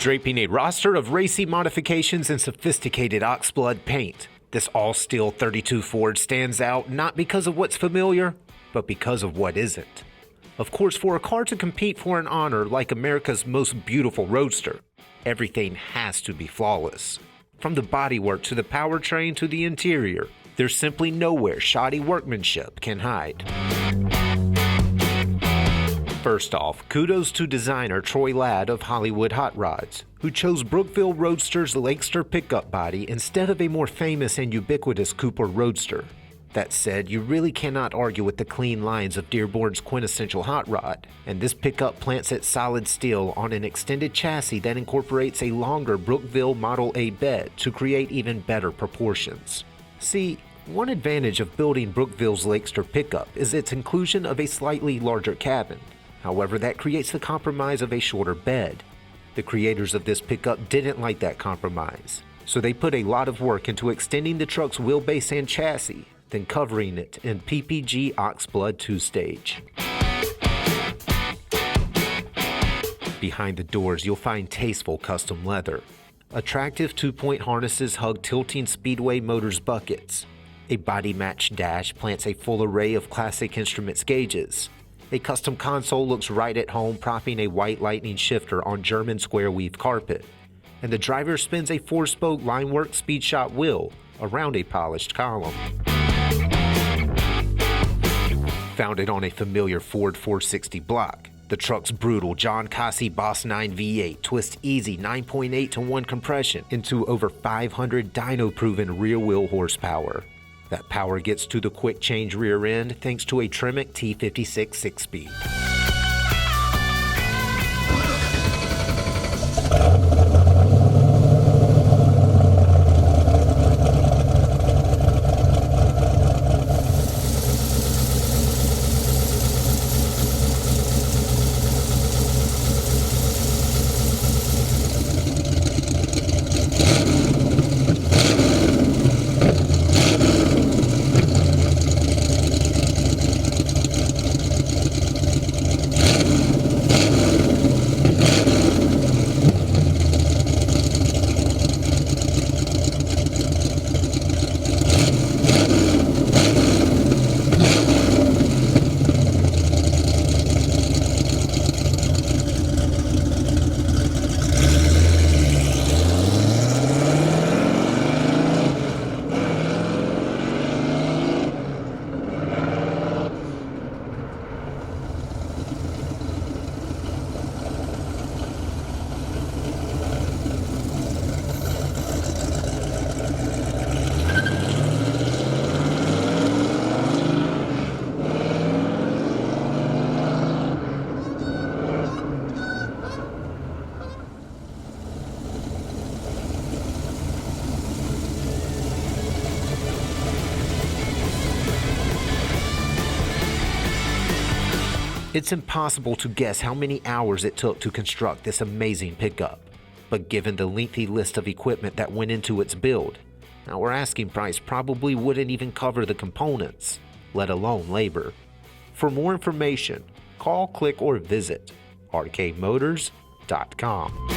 Draping a roster of racy modifications and sophisticated Oxblood paint, this all-steel 32 Ford stands out not because of what's familiar, but because of what isn't. Of course, for a car to compete for an honor like America's most beautiful Roadster, everything has to be flawless. From the bodywork to the powertrain to the interior, there's simply nowhere shoddy workmanship can hide. First off, kudos to designer Troy Ladd of Hollywood Hot Rods, who chose Brookville Roadster's Lakester pickup body instead of a more famous and ubiquitous Cooper Roadster. That said, you really cannot argue with the clean lines of Dearborn's quintessential hot rod, and this pickup plants its solid steel on an extended chassis that incorporates a longer Brookville Model A bed to create even better proportions. See, one advantage of building Brookville's Lakester pickup is its inclusion of a slightly larger cabin. However, that creates the compromise of a shorter bed. The creators of this pickup didn't like that compromise, so they put a lot of work into extending the truck's wheelbase and chassis, then covering it in PPG Oxblood 2-stage. Behind the doors, you'll find tasteful custom leather. Attractive 2-point harnesses hug tilting Speedway Motors buckets. A body-matched dash plants a full array of classic instruments gauges. A custom console looks right at home, propping a white lightning shifter on German square weave carpet. And the driver spins a 4-spoke Limeworks Speed Shop wheel around a polished column. Founded on a familiar Ford 460 block, the truck's brutal Kaase Boss Nine V8 twists easy 9.8 to 1 compression into over 500 dyno-proven rear wheel horsepower. That power gets to the quick change rear end thanks to a Tremec T56 6-speed. It's impossible to guess how many hours it took to construct this amazing pickup, but given the lengthy list of equipment that went into its build, our asking price probably wouldn't even cover the components, let alone labor. For more information, call, click, or visit rkmotors.com.